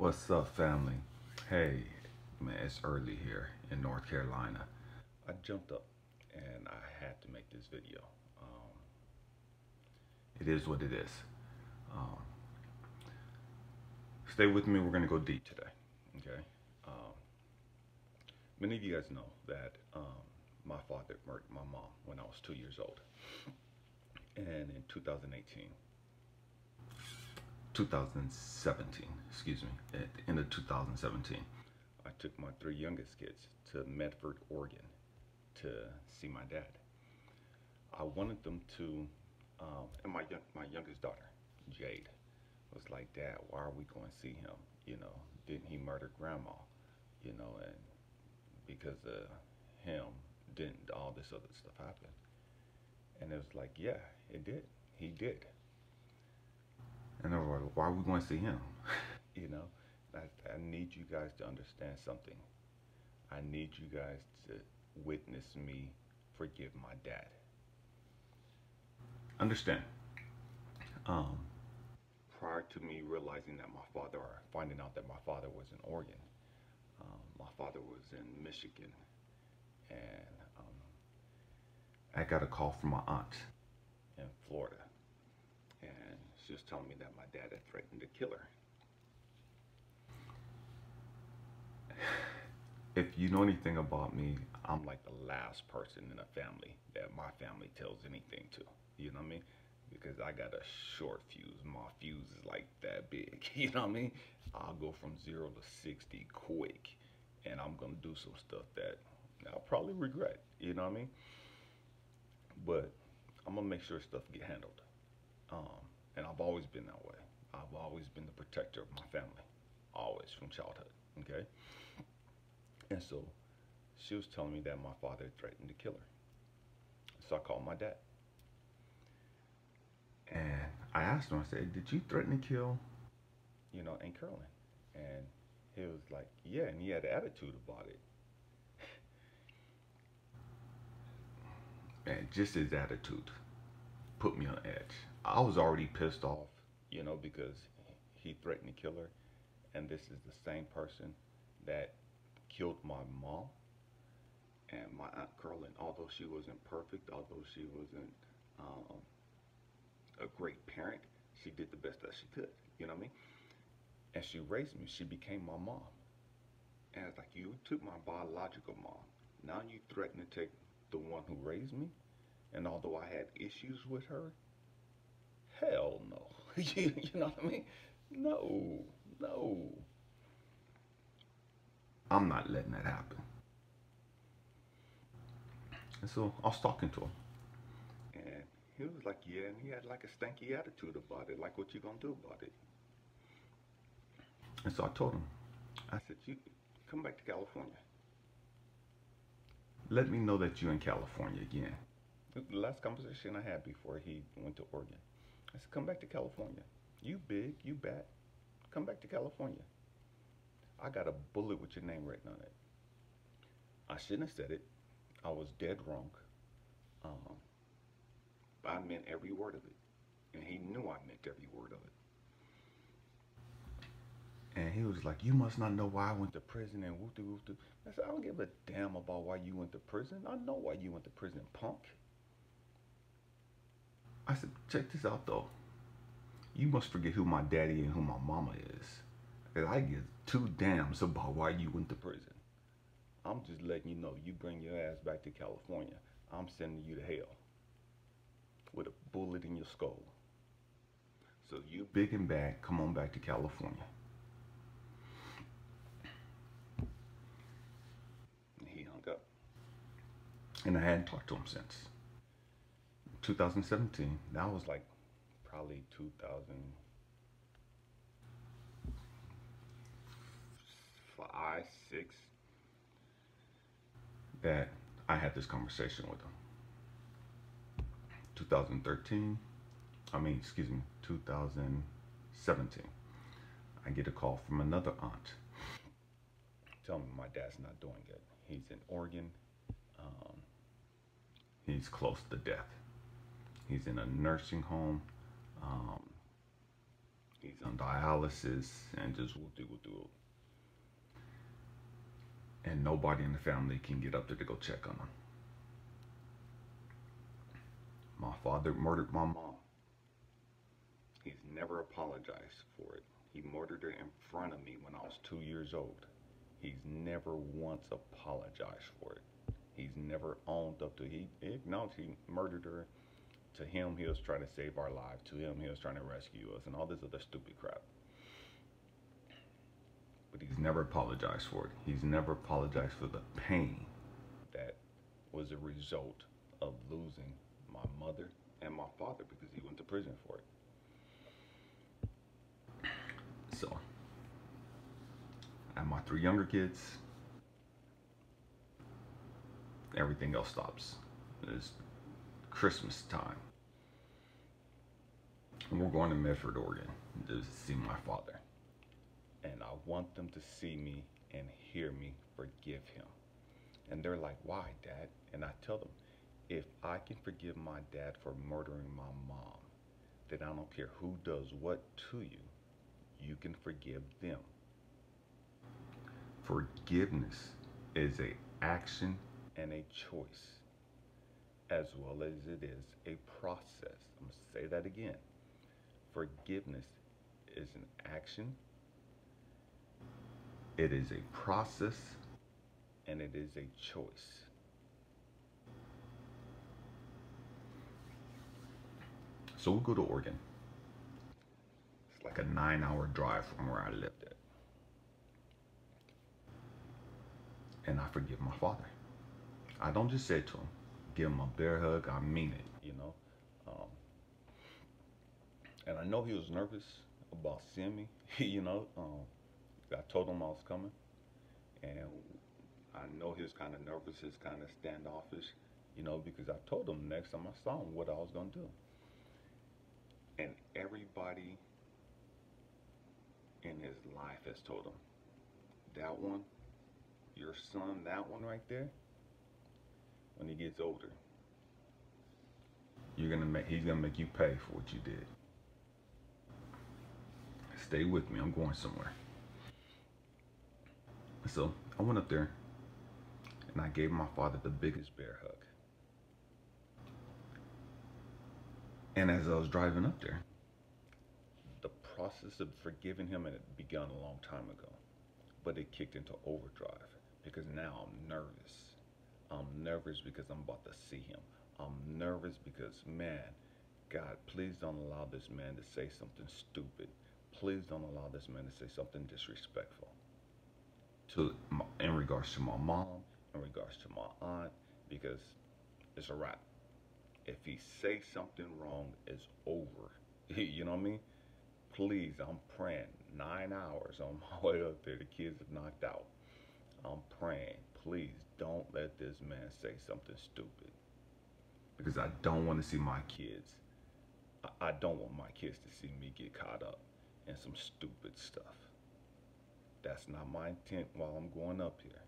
What's up, family? Hey, man, it's early here in North Carolina. I jumped up and I had to make this video. Um, it is what it is. Um, Stay with me. We're going to go deep today. Okay. Um, Many of you guys know that my father murdered my mom when I was 2 years old. And in 2017, excuse me, at the end of 2017, I took my three youngest kids to Medford, Oregon to see my dad. I wanted them to, and my youngest daughter, Jade, was like, "Dad, why are we going to see him? You know, didn't he murder Grandma? You know, and because of him, didn't all this other stuff happen?" And it was like, "Yeah, it did. He did." And they were like, "Why are we going to see him?" you know, I need you guys to understand something. I need you guys to witness me forgive my dad. Understand, um, prior to me realizing that my father, or finding out that my father was in Oregon, my father was in Michigan, and I got a call from my aunt in Florida, and she was telling me that my dad had threatened to kill her. If you know anything about me, I'm like the last person in a family that my family tells anything to. You know what I mean? Because I got a short fuse. My fuse is like that big. You know what I mean? I'll go from 0 to 60 quick, and I'm gonna do some stuff that I'll probably regret. You know what I mean? But I'm gonna make sure stuff get handled. Um, and I've always been that way. I've always been the protector of my family, always from childhood. Okay, and so she was telling me that my father threatened to kill her. So I called my dad. And I asked him, I said, "Did you threaten to kill, Aunt Carolyn?" And he was like, "Yeah," and he had an attitude about it. And just his attitude put me on edge. I was already pissed off, because he threatened to kill her. And this is the same person that killed my mom and my Aunt Carolyn. Although she wasn't perfect, although she wasn't um, a great parent, she did the best that she could. You know what I mean? And she raised me. She became my mom. And it's like, you took my biological mom. Now you threaten to take the one who raised me. And although I had issues with her, hell no. You know what I mean? No, no. I'm not letting that happen. And so I was talking to him. And he was like, yeah, and he had like a stanky attitude about it, like, what you gonna do about it? And so I told him, I said, you come back to California. Let me know that you're in California again. The last conversation I had before he went to Oregon. I said, come back to California. You big, you bad. Come back to California. I got a bullet with your name written on it. I shouldn't have said it. I was dead wrong. Um, I meant every word of it. And he knew I meant every word of it. And he was like, you must not know why I went to prison and whoop de whoop de. I said, I don't give a damn about why you went to prison. I know why you went to prison, punk. I said, check this out though. You must forget who my daddy and who my mama is. Cause I give two damns about why you went to prison. I'm just letting you know, you bring your ass back to California, I'm sending you to hell with a bullet in your skull. So you big and bad, come on back to California. And he hung up. And I hadn't talked to him since. 2017, that was like probably 2005, 6, that I had this conversation with him. 2013, 2017, I get a call from another aunt telling me my dad's not doing good. He's in Oregon. Um, he's close to death. He's in a nursing home. Um, He's on dialysis and just whoop-de-whoop-de-whoop. And nobody in the family can get up there to go check on him. My father murdered my mom. He's never apologized for it. He murdered her in front of me when I was 2 years old. He's never once apologized for it. He's never owned up to it. He acknowledged he murdered her. To him, he was trying to save our lives. To him, he was trying to rescue us and all this other stupid crap. But he's never apologized for it. He's never apologized for the pain that was a result of losing my mother and my father because he went to prison for it. So, I have my 3 younger kids. Everything else stops. It's Christmas time. And we're going to Medford, Oregon to see my father. And I want them to see me and hear me forgive him. And they're like, why, Dad? And I tell them, if I can forgive my dad for murdering my mom, then I don't care who does what to you, you can forgive them. Forgiveness is an action and a choice, as well as it is a process. I'm going to say that again. Forgiveness is an action, it is a process, and it is a choice. So we'll go to Oregon. It's like a 9-hour drive from where I lived at. And I forgive my father. I don't just say it to him, give him a bear hug, I mean it, you know. And I know he was nervous about seeing me, you know. I told him I was coming, and I know he was kind of nervous, he was kind of standoffish, you know, because I told him next time I saw him what I was going to do. And everybody in his life has told him, that one, your son, that one right there, when he gets older, he's gonna make you pay for what you did. Stay with me, I'm going somewhere. So I went up there and I gave my father the biggest bear hug. And as I was driving up there, the process of forgiving him had begun a long time ago, but it kicked into overdrive because now I'm nervous. I'm nervous because I'm about to see him. I'm nervous because, man, God, please don't allow this man to say something stupid. Please don't allow this man to say something disrespectful. In regards to my mom, in regards to my aunt, because it's a wrap. If he says something wrong, it's over. You know what I mean? Please, I'm praying. 9 hours on my way up there. The kids are knocked out. I'm praying. Please don't let this man say something stupid. Because I don't want to see my kids. I don't want my kids to see me get caught up in some stupid stuff. That's not my intent while I'm going up here.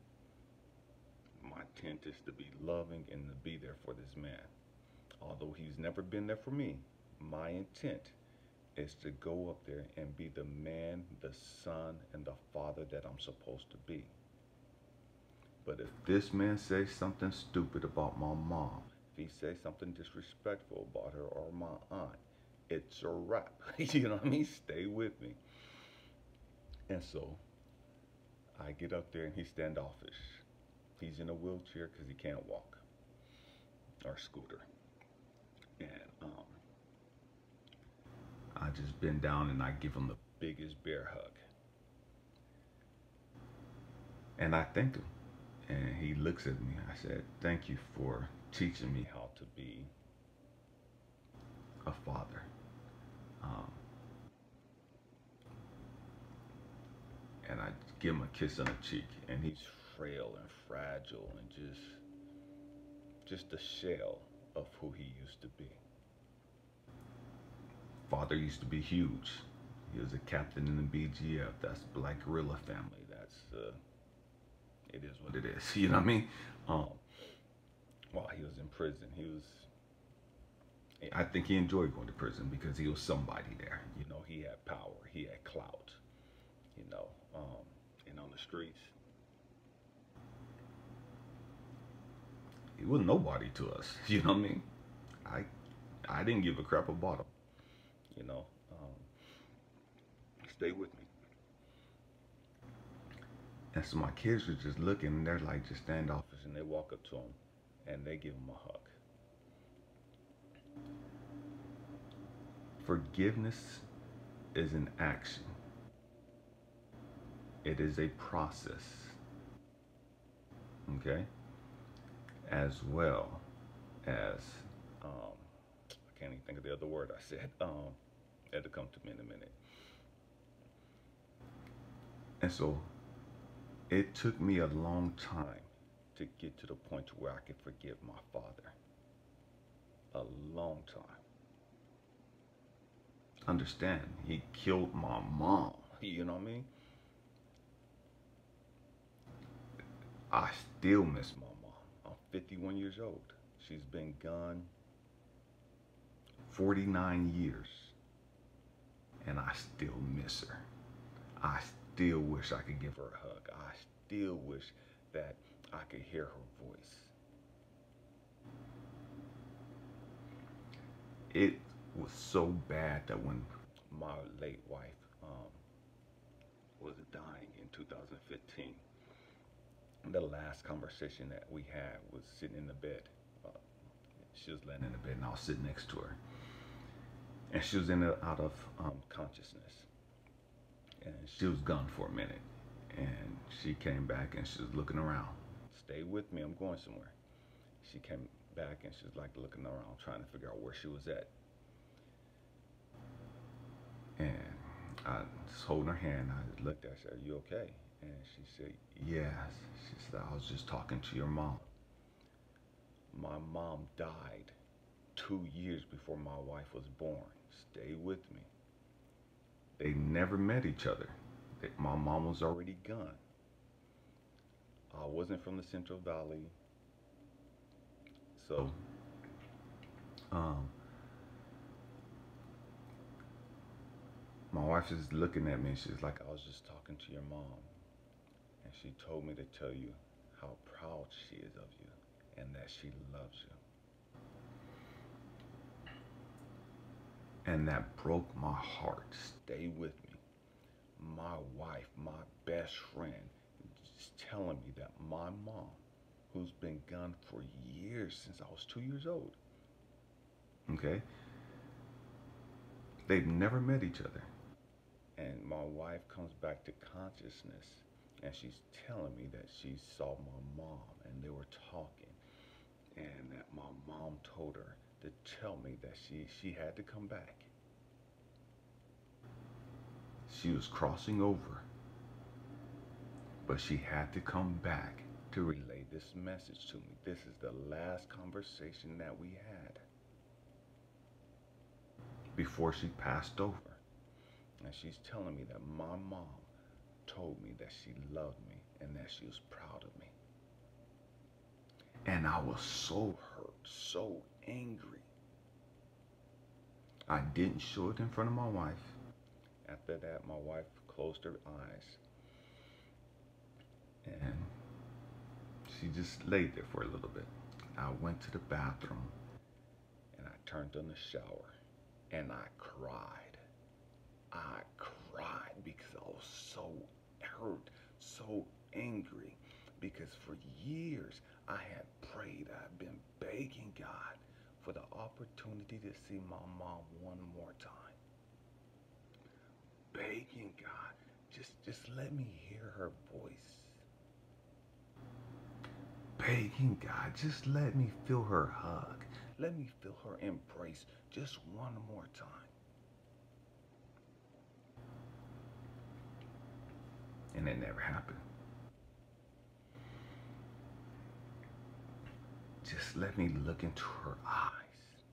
My intent is to be loving and to be there for this man. Although he's never been there for me, my intent is to go up there and be the man, the son, and the father that I'm supposed to be. But if this man says something stupid about my mom, if he says something disrespectful about her or my aunt, it's a wrap. You know what I mean? Stay with me. And so I get up there and he's standoffish. He's in a wheelchair because he can't walk or scooter. And I just bend down and I give him the biggest bear hug. And I thank him. And he looks at me. I said, thank you for teaching me how to be a father. And I give him a kiss on the cheek. And he's frail and fragile and just a shell of who he used to be. Father used to be huge. He was a captain in the BGF. That's Black Guerrilla family. That's it is what it is. You know what I mean? While he was in prison, he was I think he enjoyed going to prison because he was somebody there. You know, he had power, he had clout. You know, and on the streets, he was nobody to us. You know what I mean? I I didn't give a crap about him. You know, stay with me. And so my kids were just looking, and they're like just standoffish, and they walk up to him, and they give him a hug. Forgiveness is an action. It is a process. Okay, as well as I can't even think of the other word I said. It'll come to me in a minute. And so it took me a long time to get to the point where I could forgive my father. A long time. Understand, he killed my mom. You know what I mean? I still miss my mom. I'm 51 years old. She's been gone 49 years. And I still miss her. I still wish I could give her a hug. I still wish that I could hear her voice. It was so bad that when my late wife was dying in 2015, the last conversation that we had was sitting in the bed. She was laying in the bed, and I was sitting next to her. And she was in and out of consciousness. And she was gone for a minute. And she came back, and she was looking around. Stay with me, I'm going somewhere. She came back, and she was like looking around, trying to figure out where she was at. And I was holding her hand. I looked at her, I said, "Are you okay?" And she said, "Yes." She said, "I was just talking to your mom." My mom died 2 years before my wife was born. Stay with me. They never met each other. My mom was already gone. I wasn't from the Central Valley. So, my wife is looking at me, and she's like, "I was just talking to your mom. And she told me to tell you how proud she is of you and that she loves you." And that broke my heart. Stay with me. My wife, my best friend, is telling me that my mom, who's been gone for years, since I was 2 years old, okay, they've never met each other. And my wife comes back to consciousness, and she's telling me that she saw my mom and they were talking, and that my mom told her to tell me that she had to come back. She was crossing over, but she had to come back to relay this message to me. This is the last conversation that we had before she passed over. And she's telling me that my mom told me that she loved me and that she was proud of me. And I was so hurt, so angry. I didn't show it in front of my wife. After that, my wife closed her eyes. And she just laid there for a little bit. I went to the bathroom, and I turned on the shower, and I cried. I cried because I was so hurt, so angry, because for years I had prayed, I had been begging God for the opportunity to see my mom one more time. Begging God, just let me hear her voice. Begging God, just let me feel her hug. Let me feel her embrace just one more time. And it never happened. Just let me look into her eyes.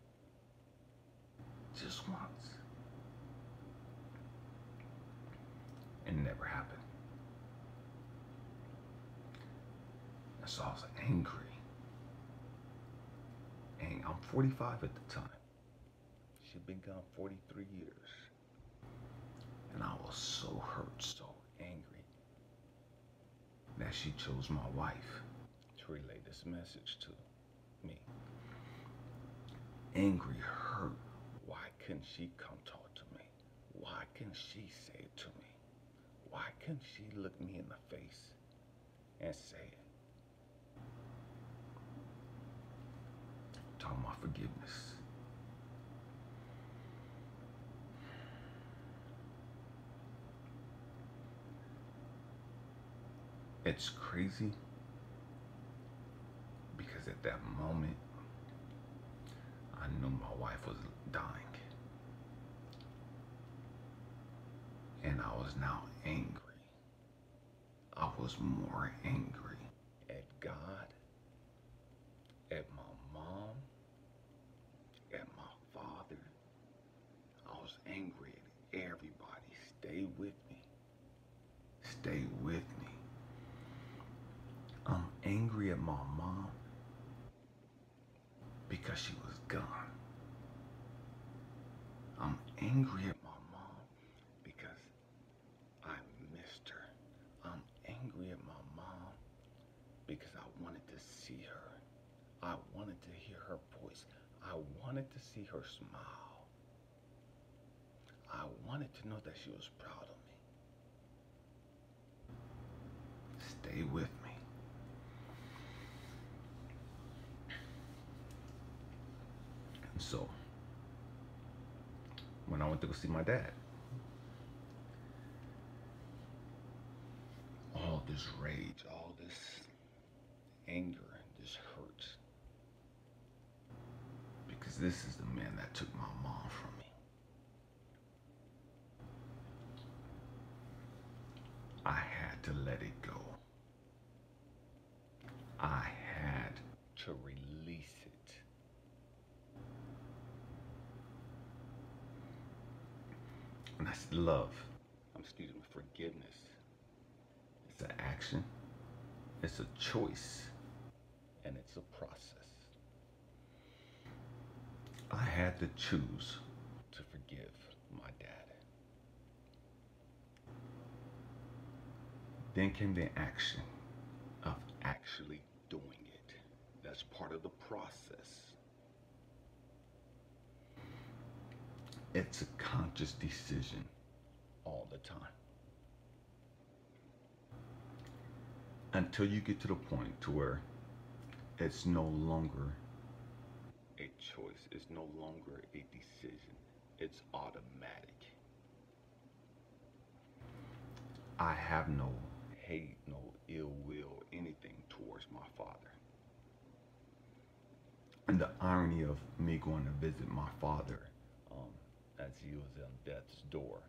Just once. It never happened. And so I was angry. And I'm 45 at the time. She'd been gone 43 years. And I was so hurt, so angry that she chose my wife to relay this message to me. Angry, hurt. Why couldn't she come talk to me? Why couldn't she say it to me? Why couldn't she look me in the face and say it? Talking about forgiveness. It's crazy because at that moment, I knew my wife was dying. And I was now angry. I was more angry at God, at my mom, at my father. I was angry at everybody. Stay with me. Stay with me. I'm angry at my mom because she was gone. I'm angry at my mom because I missed her. I'm angry at my mom because I wanted to see her. I wanted to hear her voice. I wanted to see her smile. I wanted to know that she was proud of me. Stay with me. And so, when I went to go see my dad, all this rage, all this anger, this hurt, because this is the man that took my mom from me. I had to let it go. I had to release it. And that's love. Excuse me, forgiveness. It's an action, it's a choice, and it's a process. I had to choose to forgive my dad. Then came the action of actually doing it. That's part of the process. It's a conscious decision all the time. Until you get to the point to where it's no longer a choice. It's no longer a decision. It's automatic. I have no hate, no ill will, anything towards my father. And the irony of me going to visit my father as he was on death's door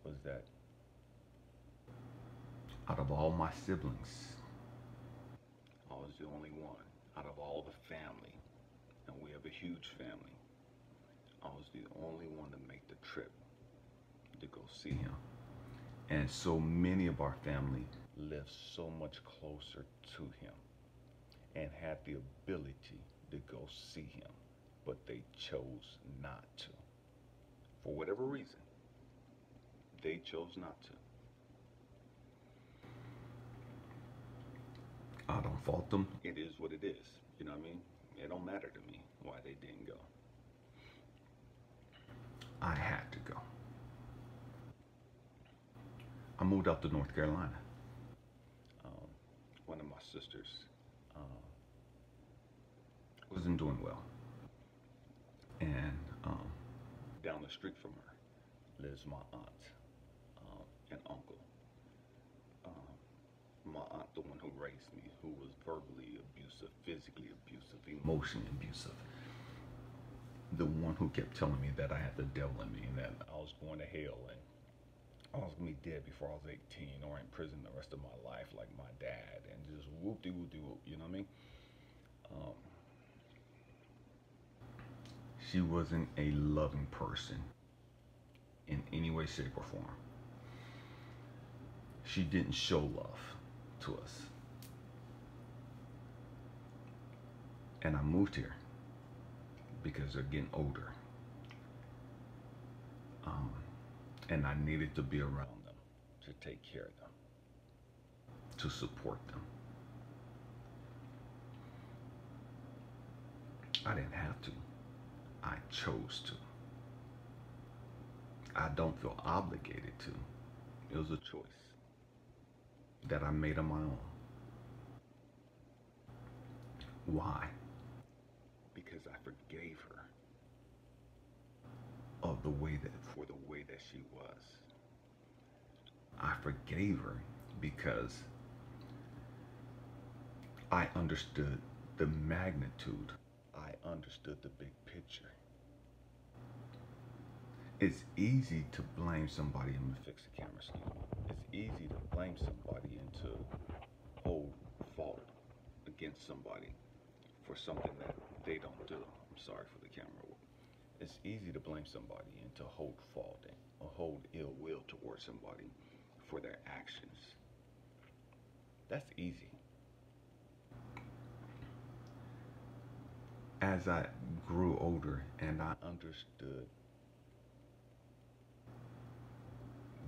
was that out of all my siblings, I was the only one out of all the family, and we have a huge family. I was the only one to make the trip to go see him. And so many of our family lived so much closer to him and had the ability to go see him, but they chose not to. For whatever reason, they chose not to. I don't fault them. It is what it is. You know what I mean? It don't matter to me why they didn't go. I had to go. I moved out to North Carolina. One of my sisters wasn't doing well. And down the street from her lives my aunt and uncle. My aunt, the one who raised me, who was verbally abusive, physically abusive, emotionally abusive. The one who kept telling me that I had the devil in me and that I was going to hell and I was going to be dead before I was 18 or in prison the rest of my life like my dad, and just whoop-de-whoop-de-whoop, you know what I mean? She wasn't a loving person in any way, shape, or form. She didn't show love to us. And I moved here because they're getting older And I needed to be around them, to take care of them, to support them. I didn't have to. I chose to. I don't feel obligated to. It was a choice that I made on my own. Why? Because I forgave her of the way that for the way that she was. I forgave her because I understood the magnitude. I understood the big picture. It's easy to blame somebody. I'm gonna fix the camera, excuse me. It's easy to blame somebody and to hold fault against somebody for something that they don't do. I'm sorry for the camera. It's easy to blame somebody and to hold fault or hold ill will towards somebody for their actions. That's easy. As I grew older and I understood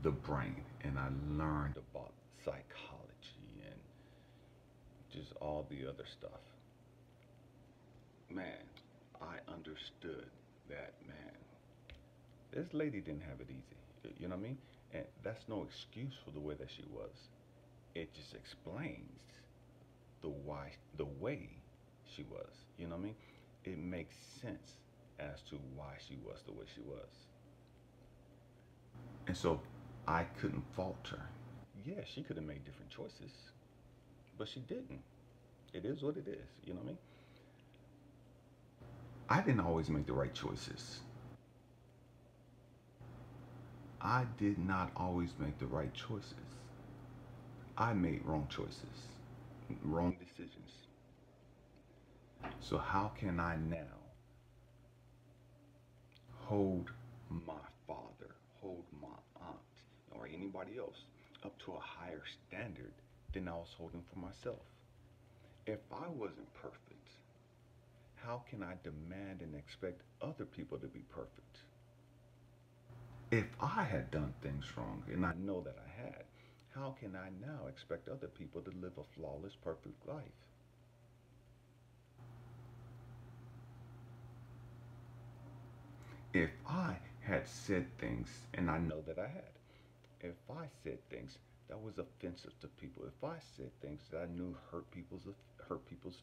the brain and I learned about psychology and just all the other stuff, man, I understood that, man, this lady didn't have it easy. You know what I mean? And that's no excuse for the way that she was. It just explains the way she was. You know what I mean? It makes sense as to why she was the way she was. And so I couldn't fault her. Yeah, she could have made different choices, but she didn't. It is what it is. You know what I mean? I didn't always make the right choices. I did not always make the right choices. I made wrong choices, wrong decisions. So how can I now hold my father, hold my aunt, or anybody else up to a higher standard than I was holding for myself? If I wasn't perfect, how can I demand and expect other people to be perfect? If I had done things wrong, and I know that I had, how can I now expect other people to live a flawless, perfect life? If I had said things, and I know that I had, if I said things that was offensive to people, if I said things that I knew hurt people's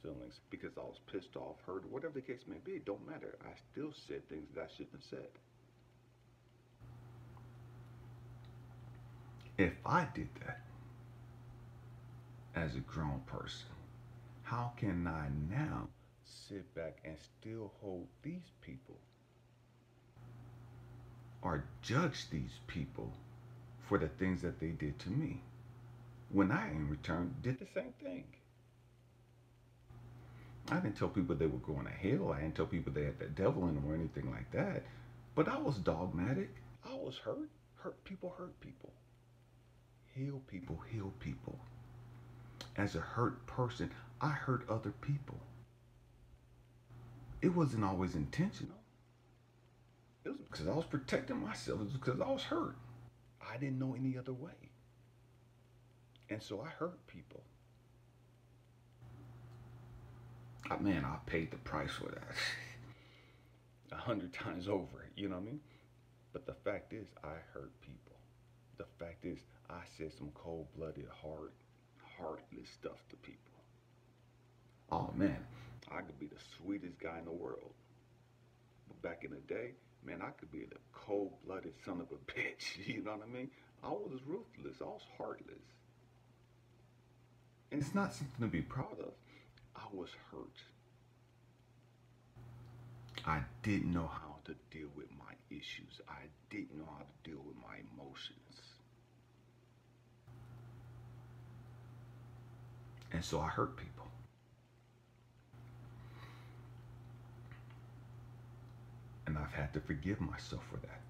feelings because I was pissed off, hurt, whatever the case may be, it don't matter. I still said things that I shouldn't have said. If I did that as a grown person, how can I now sit back and still hold these people or judge these people for the things that they did to me when I in return did the same thing? I didn't tell people they were going to hell. I didn't tell people they had the devil in them or anything like that. But I was dogmatic. I was hurt. Hurt people hurt people. Heal people heal people. As a hurt person, I hurt other people. It wasn't always intentional. It was because I was protecting myself. It was because I was hurt. I didn't know any other way. And so I hurt people. Man, I paid the price for that 100 times over, you know what I mean? But the fact is, I hurt people. The fact is, I said some cold-blooded, heartless stuff to people. Oh man, I could be the sweetest guy in the world. But back in the day, man, I could be the cold-blooded son of a bitch, you know what I mean? I was ruthless, I was heartless. And it's not something to be proud of. I was hurt. I didn't know how to deal with my issues. I didn't know how to deal with my emotions. And so I hurt people. And I've had to forgive myself for that.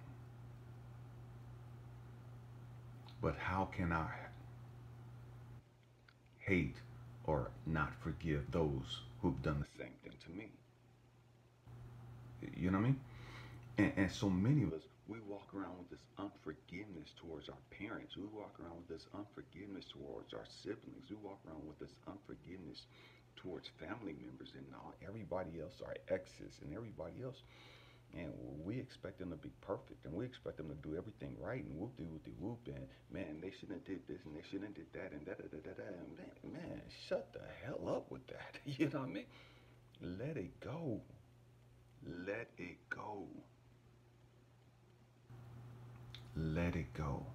But how can I hate or not forgive those who've done the same thing to me? You know what I mean? And so many of us, We walk around with this unforgiveness towards our parents. We walk around with this unforgiveness towards our siblings. We walk around with this unforgiveness towards family members and all everybody else, our exes and everybody else. And we expect them to be perfect, and we expect them to do everything right, and whoop de whoop de whoop, and man, they shouldn't have did this, and they shouldn't have did that, and da da da da da. Man, shut the hell up with that. You know what I mean? Let it go. Let it go. Let it go.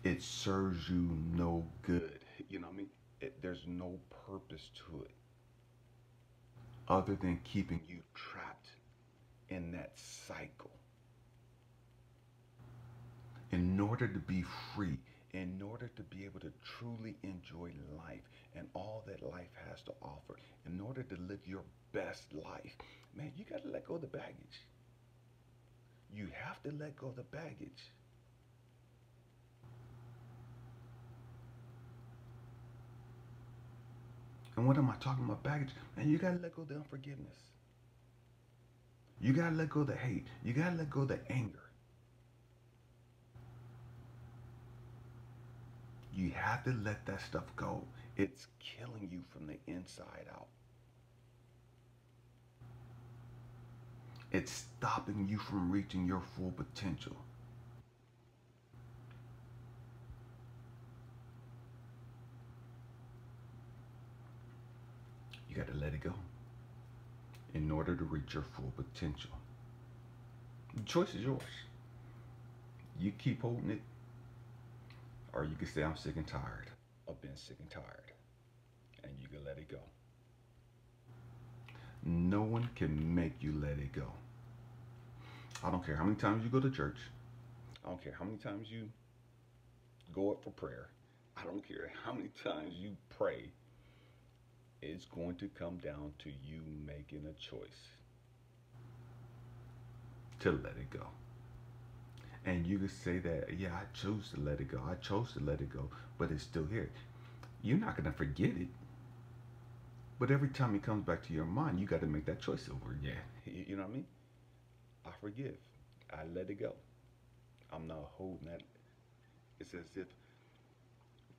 It serves you no good. You know what I mean? There's no purpose to it other than keeping you trapped in that cycle. In order to be free, in order to be able to truly enjoy life and all that life has to offer, in order to live your best life, man, you got to let go of the baggage. You have to let go of the baggage. And what am I talking about baggage? Man, you got to let go of the unforgiveness. You got to let go of the hate. You got to let go of the anger. You have to let that stuff go. It's killing you from the inside out. It's stopping you from reaching your full potential. You got to let it go in order to reach your full potential. The choice is yours. You keep holding it, or you can say, I'm sick and tired of being sick and tired. And you can let it go. No one can make you let it go. I don't care how many times you go to church. I don't care how many times you go up for prayer. I don't care how many times you pray. It's going to come down to you making a choice to let it go. And you could say that, yeah, I chose to let it go. I chose to let it go, but it's still here. You're not going to forget it. But every time it comes back to your mind, you got to make that choice over again. You know what I mean? I forgive. I let it go. I'm not holding that. It's as if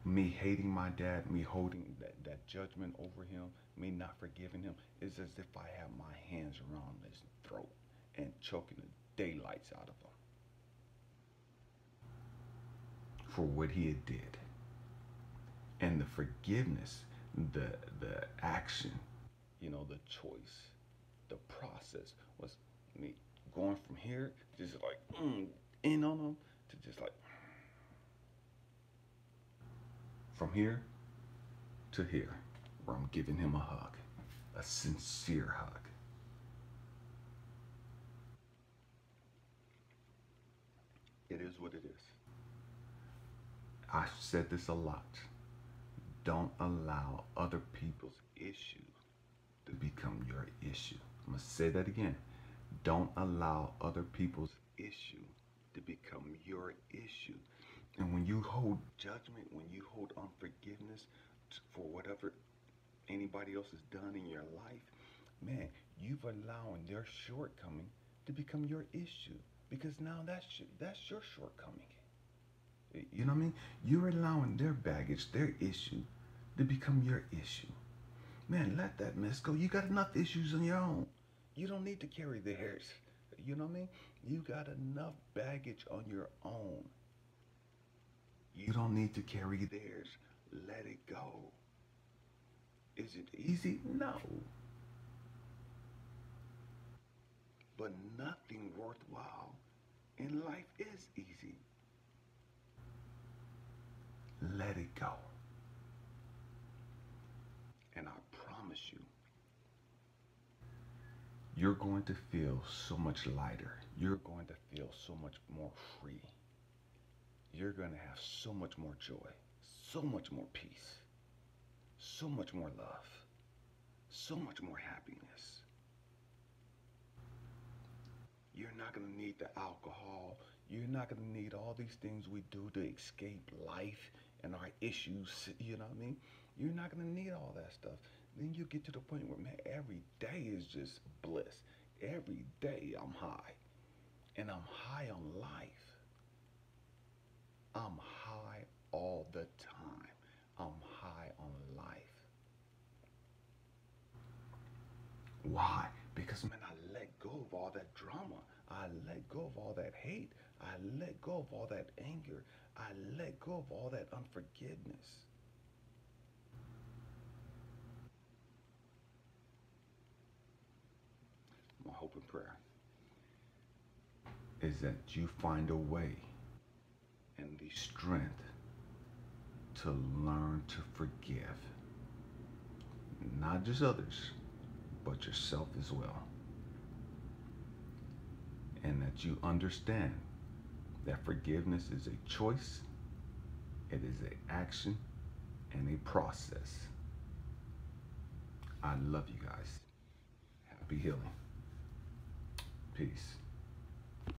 me hating my dad, me holding that judgment over him, me not forgiving him, it's as if I have my hands around his throat and choking the daylights out of him for what he had did. And the forgiveness, the action, you know, the choice, the process was me going from here, just like in on him, to just like from here to here, where I'm giving him a hug, a sincere hug. It is what it is. I've said this a lot. Don't allow other people's issues to become your issue. I'm going to say that again. Don't allow other people's issue to become your issue. And when you hold judgment, when you hold unforgiveness for whatever anybody else has done in your life, man, you've allowing their shortcoming to become your issue, because now that's your shortcoming. You know what I mean? You're allowing their baggage, their issue, to become your issue. Man, let that mess go. You got enough issues on your own. You don't need to carry theirs. You know what I mean? You got enough baggage on your own. You don't need to carry theirs. Let it go. Is it easy? No. But nothing worthwhile in life is easy. Let it go. And I promise you, you're going to feel so much lighter. You're going to feel so much more free. You're going to have so much more joy, so much more peace, so much more love, so much more happiness. You're not going to need the alcohol. You're not going to need all these things we do to escape life and our issues. You know what I mean? You're not going to need all that stuff. Then you get to the point where, man, every day is just bliss. every day I'm high. And I'm high on life. I'm high all the time. I'm high on life. Why? Because, man, I let go of all that drama. I let go of all that hate. I let go of all that anger. I let go of all that unforgiveness. My hope and prayer is that you find a way and the strength to learn to forgive. Not just others, but yourself as well. And that you understand that forgiveness is a choice, it is an action, and a process. I love you guys. Happy healing. Peace.